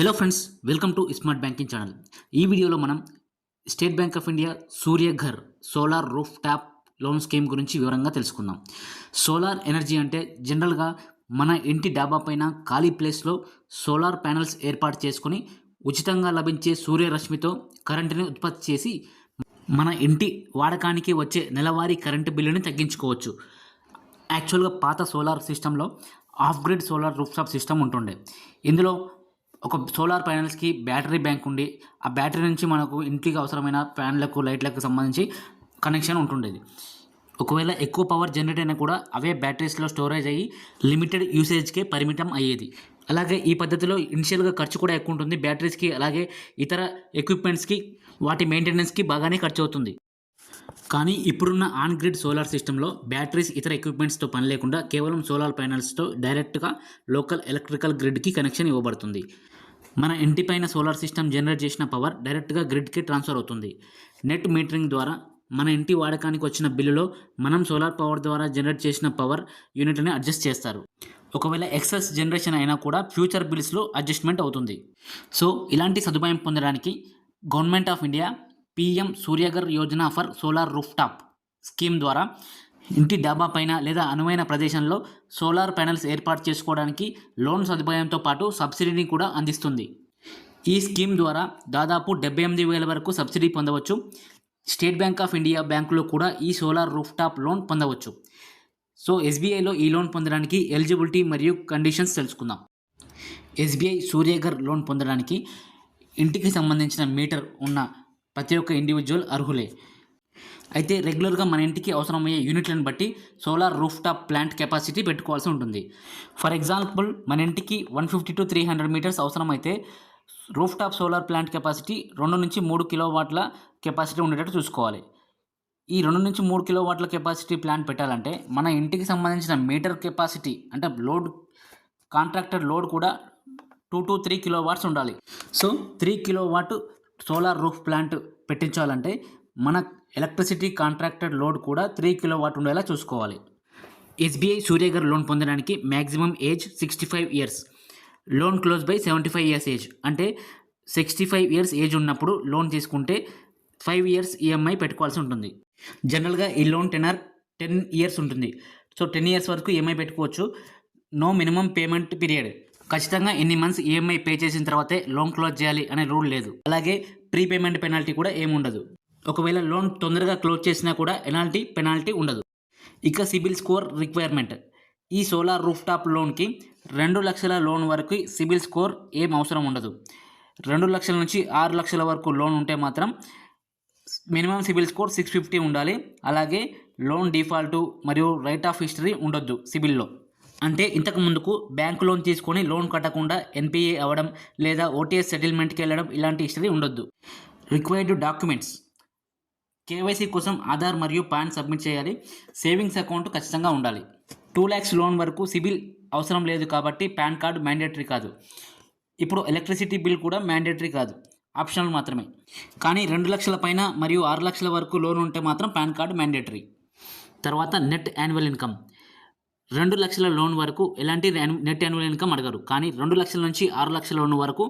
Hello friends, welcome to smart banking channel. ఈ వీడియోలో మనం state bank of India Surya Ghar solar roof top loan scheme గురించి వివరంగా తెలుసుకుందాం. సోలార్ ఎనర్జీ అంటే జనరల్గా మన ఇంటి డాబా పైన ఖాళీ ప్లేస్లో సోలార్ ప్యానెల్స్ ఏర్పాటు చేసుకుని ఉచితంగా లభించే సూర్యరశ్మితో కరెంటుని ఉత్పత్తి చేసి మన ఇంటి వాడకానికి వచ్చే నెలవారీ కరెంటు బిల్లుని తగ్గించుకోవచ్చు. యాక్చువల్గా పాత సోలార్ సిస్టంలో off grid solar roof top system ఉంటుండే. ఇందులో ఒక సోలార్ ప్యానెల్స్కి బ్యాటరీ బ్యాంక్ ఉండి ఆ బ్యాటరీ నుంచి మనకు ఇంటికి అవసరమైన ఫ్యాన్లకు లైట్లకు సంబంధించి కనెక్షన్ ఉంటుండేది. ఒకవేళ ఎక్కువ పవర్ జనరేట్ అయినా కూడా అవే బ్యాటరీస్లో స్టోరేజ్ అయ్యి లిమిటెడ్ యూసేజ్కే పరిమితం అయ్యేది. అలాగే ఈ పద్ధతిలో ఇనిషియల్గా ఖర్చు కూడా ఎక్కువ ఉంటుంది బ్యాటరీస్కి, అలాగే ఇతర ఎక్విప్మెంట్స్కి, వాటి మెయింటెనెన్స్కి బాగానే ఖర్చు అవుతుంది. కానీ ఇప్పుడున్న ఆన్ గ్రిడ్ సోలార్ సిస్టంలో బ్యాటరీస్ ఇతర ఎక్విప్మెంట్స్తో పని లేకుండా కేవలం సోలార్ ప్యానెల్స్తో డైరెక్ట్గా లోకల్ ఎలక్ట్రికల్ గ్రిడ్కి కనెక్షన్ ఇవ్వబడుతుంది. మన ఇంటిపైన సోలార్ సిస్టమ్ జనరేట్ చేసిన పవర్ డైరెక్ట్గా గ్రిడ్కి ట్రాన్స్ఫర్ అవుతుంది. నెట్ మీటరింగ్ ద్వారా మన ఇంటి వాడకానికి వచ్చిన బిల్లులో మనం సోలార్ పవర్ ద్వారా జనరేట్ చేసిన పవర్ యూనిట్ని అడ్జస్ట్ చేస్తారు. ఒకవేళ ఎక్సెస్ జనరేషన్ అయినా కూడా ఫ్యూచర్ బిల్స్లో అడ్జస్ట్మెంట్ అవుతుంది. సో ఇలాంటి సదుపాయం పొందడానికి government of India PM Surya Ghar Yojana for solar roof top scheme ద్వారా ఇంటి డాబా పైన లేదా అనువైన ప్రదేశంలో సోలార్ ప్యానెల్స్ ఏర్పాటు చేసుకోవడానికి లోన్ సదుపాయంతో పాటు సబ్సిడీని కూడా అందిస్తుంది. ఈ స్కీమ్ ద్వారా దాదాపు 78,000 వరకు సబ్సిడీ పొందవచ్చు. స్టేట్ బ్యాంక్ ఆఫ్ ఇండియా బ్యాంకులో కూడా ఈ సోలార్ రూఫ్ టాప్ లోన్ పొందవచ్చు. సో SBIలో ఈ లోన్ పొందడానికి ఎలిజిబిలిటీ మరియు కండిషన్స్ తెలుసుకుందాం. SBI సూర్యఘర్ లోన్ పొందడానికి ఇంటికి సంబంధించిన మీటర్ ఉన్న ప్రతి ఒక్క ఇండివిజువల్ అర్హులే. అయితే రెగ్యులర్గా మన ఇంటికి అవసరమయ్యే యూనిట్లను బట్టి solar roof top plant capacity పెట్టుకోవాల్సి ఉంటుంది. ఫర్ ఎగ్జాంపుల్, మన ఇంటికి 150 to 300 మీటర్స్ అవసరమైతే roof top solar plant capacity 2 నుంచి 3 కిలోవాట్ల కెపాసిటీ ఉండేటట్టు చూసుకోవాలి. ఈ 2 నుంచి 3 కిలోవాట్ల కెపాసిటీ ప్లాంట్ పెట్టాలంటే మన ఇంటికి సంబంధించిన మీటర్ కెపాసిటీ అంటే లోడ్, కాంట్రాక్టర్ లోడ్ కూడా 2 to 3 కిలోవాట్స్ ఉండాలి. So 3 kilowatt solar roof plant పెట్టించాలంటే మన ఎలక్ట్రిసిటీ కాంట్రాక్టెడ్ లోడ్ కూడా 3 కిలోవాట్ ఉండేలా చూసుకోవాలి. SBI సూర్యఘర్ లోన్ పొందడానికి maximum age 65 years, loan close by 75 years age. అంటే 65 ఇయర్స్ ఏజ్ ఉన్నప్పుడు లోన్ తీసుకుంటే 5 ఇయర్స్ EMI పెట్టుకోవాల్సి ఉంటుంది. జనరల్గా ఈ లోన్ టెనర్ 10 ఇయర్స్ ఉంటుంది. సో 10 ఇయర్స్ వరకు EMI పెట్టుకోవచ్చు. No minimum payment period. ఖచ్చితంగా ఎన్ని మంత్స్ EMI పే చేసిన తర్వాతే లోన్ క్లోజ్ చేయాలి అనే రూల్ లేదు. అలాగే ప్రీపేమెంట్ పెనాల్టీ కూడా ఏముండదు. ఒకవేళ లోన్ తొందరగా క్లోజ్ చేసినా కూడా పెనాల్టీ ఉండదు. ఇక సిబిల్ స్కోర్ రిక్వైర్మెంట్. ఈ సోలార్ రూఫ్ టాప్ లోన్కి 2 లక్షల లోన్ వరకు సిబిల్ స్కోర్ ఏం అవసరం ఉండదు. 2 లక్షల నుంచి 6 లక్షల వరకు లోన్ ఉంటే మాత్రం మినిమం సిబిల్ స్కోర్ 650 ఉండాలి. అలాగే లోన్ డిఫాల్టు మరియు రైట్ ఆఫ్ హిస్టరీ ఉండొద్దు సిబిల్లో. అంటే ఇంతకు ముందుకు బ్యాంకు లోన్ తీసుకొని లోన్ కట్టకుండా NPA అవ్వడం లేదా OTS సెటిల్మెంట్కి వెళ్ళడం ఇలాంటి హిస్టరీ ఉండొద్దు. Required documents. KYC కోసం ఆధార్ మరియు పాన్ సబ్మిట్ చేయాలి. సేవింగ్స్ అకౌంట్ ఖచ్చితంగా ఉండాలి. 2 lakhs లోన్ వరకు సిబిల్ అవసరం లేదు కాబట్టి పాన్ కార్డు మ్యాండేటరీ కాదు. ఇప్పుడు ఎలక్ట్రిసిటీ బిల్ కూడా మ్యాండేటరీ కాదు, ఆప్షనల్ మాత్రమే. కానీ 2 లక్షల పైన మరియు 6 లక్షల వరకు లోన్ ఉంటే మాత్రం పాన్ కార్డు మ్యాండేటరీ. తర్వాత నెట్ యాన్యువల్ ఇన్కమ్. 2 లక్షల లోన్ వరకు ఎలాంటి నెట్ యాన్యువల్ ఇన్కమ్ అడగరు. కానీ 2 లక్షల నుంచి 6 లక్షల లోన్ వరకు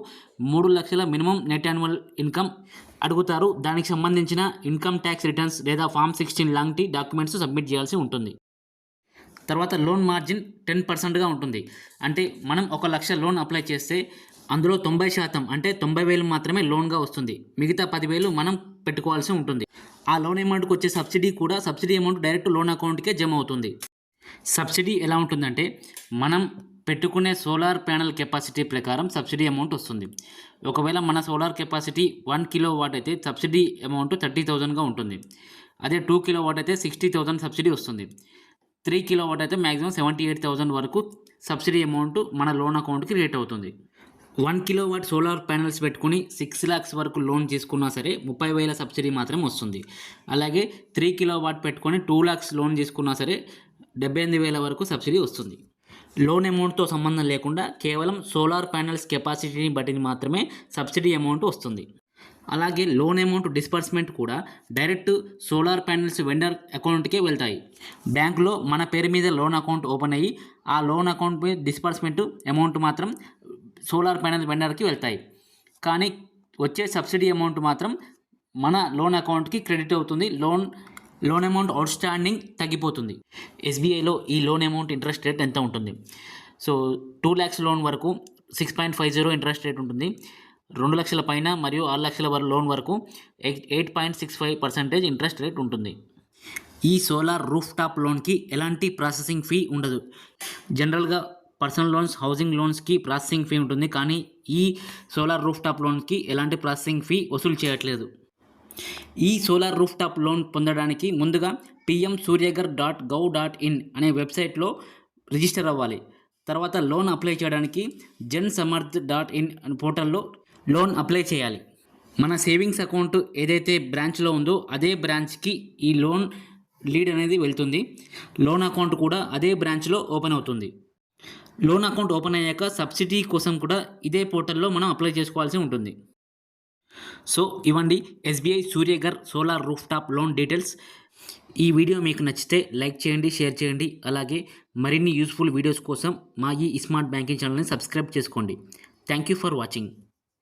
3 లక్షల మినిమం నెట్ యాన్యువల్ ఇన్కమ్ అడుగుతారు. దానికి సంబంధించిన ఇన్కమ్ ట్యాక్స్ రిటర్న్స్ లేదా ఫామ్ 16 లాంటి డాక్యుమెంట్స్ సబ్మిట్ చేయాల్సి ఉంటుంది. తర్వాత లోన్ మార్జిన్ 10%గా ఉంటుంది. అంటే మనం 1 లక్ష లోన్ అప్లై చేస్తే అందులో 90% అంటే 90,000 మాత్రమే లోన్గా వస్తుంది. మిగతా 10,000 మనం పెట్టుకోవాల్సి ఉంటుంది. ఆ లోన్ అమౌంట్కి వచ్చే సబ్సిడీ అమౌంట్ డైరెక్ట్ లోన్ అకౌంట్కే జమ అవుతుంది. సబ్సిడీ ఎలా ఉంటుందంటే మనం పెట్టుకునే సోలార్ ప్యానెల్ కెపాసిటీ ప్రకారం సబ్సిడీ అమౌంట్ వస్తుంది. ఒకవేళ మన సోలార్ కెపాసిటీ 1 కిలోవాట్ అయితే సబ్సిడీ అమౌంట్ 30,000గా ఉంటుంది. అదే 2 కిలోవాట్ అయితే 60,000 సబ్సిడీ వస్తుంది. 3 కిలోవాట్ అయితే మ్యాక్సిమం 78,000 వరకు సబ్సిడీ అమౌంట్ మన లోన్ అకౌంట్కి రేట్ అవుతుంది. 1 కిలోవాట్ సోలార్ ప్యానెల్స్ పెట్టుకుని 6 lakhs వరకు లోన్ తీసుకున్నా సరే 30,000 సబ్సిడీ మాత్రం వస్తుంది. అలాగే 3 కిలోవాట్ పెట్టుకొని 2 lakhs లోన్ తీసుకున్నా సరే 78,000 వరకు సబ్సిడీ వస్తుంది. లోన్ అమౌంట్తో సంబంధం లేకుండా కేవలం సోలార్ ప్యానెల్స్ కెపాసిటీని బట్టి మాత్రమే సబ్సిడీ అమౌంట్ వస్తుంది. అలాగే లోన్ అమౌంట్ డిస్బర్స్మెంట్ కూడా డైరెక్ట్ సోలార్ ప్యానెల్స్ వెండర్ అకౌంట్కే వెళ్తాయి. బ్యాంకులో మన పేరు మీద లోన్ అకౌంట్ ఓపెన్ అయ్యి ఆ లోన్ అకౌంట్ మీద డిస్బర్స్మెంట్ అమౌంట్ మాత్రం సోలార్ ప్యానెల్ వెండర్కి వెళ్తాయి. కానీ వచ్చే సబ్సిడీ అమౌంట్ మాత్రం మన లోన్ అకౌంట్కి క్రెడిట్ అవుతుంది. లోన్ అమౌంట్ అవుట్ స్టాండింగ్ తగ్గిపోతుంది. ఎస్బీఐలో ఈ లోన్ అమౌంట్ ఇంట్రెస్ట్ రేట్ ఎంత ఉంటుంది? సో 2 lakhs లోన్ వరకు 6.50 ఇంట్రెస్ట్ రేట్ ఉంటుంది. 2 లక్షల పైన మరియు 6 లక్షల లోన్ వరకు 8.65% ఇంట్రెస్ట్ రేట్ ఉంటుంది. ఈ సోలార్ రూఫ్ టాప్ లోన్కి ఎలాంటి ప్రాసెసింగ్ ఫీ ఉండదు. జనరల్గా పర్సనల్ లోన్స్, హౌసింగ్ లోన్స్కి ప్రాసెసింగ్ ఫీ ఉంటుంది, కానీ ఈ సోలార్ రూఫ్ టాప్ లోన్కి ఎలాంటి ప్రాసెసింగ్ ఫీ వసూలు చేయట్లేదు. ఈ సోలార్ రూఫ్ టాప్ లోన్ పొందడానికి ముందుగా pmsuryaghar.gov.in అనే వెబ్సైట్లో రిజిస్టర్ అవ్వాలి. తర్వాత లోన్ అప్లై చేయడానికి jansamarth.in అనే పోర్టల్లో లోన్ అప్లై చేయాలి. మన సేవింగ్స్ అకౌంట్ ఏదైతే బ్రాంచ్లో ఉందో అదే బ్రాంచ్కి ఈ లోన్ లీడ్ అనేది వెళ్తుంది. లోన్ అకౌంట్ కూడా అదే బ్రాంచ్లో ఓపెన్ అవుతుంది. లోన్ అకౌంట్ ఓపెన్ అయ్యాక సబ్సిడీ కోసం కూడా ఇదే పోర్టల్లో మనం అప్లై చేసుకోవాల్సి ఉంటుంది. సో ఇవ్వండి SBI Surya Ghar solar roof top loan details. ఈ వీడియో మీకు నచ్చితే లైక్ చేయండి, షేర్ చేయండి. అలాగే మరిన్ని యూస్ఫుల్ వీడియోస్ కోసం మా ఈ స్మార్ట్ బ్యాంకింగ్ ఛానల్ని సబ్స్క్రైబ్ చేసుకోండి. Thank you for watching.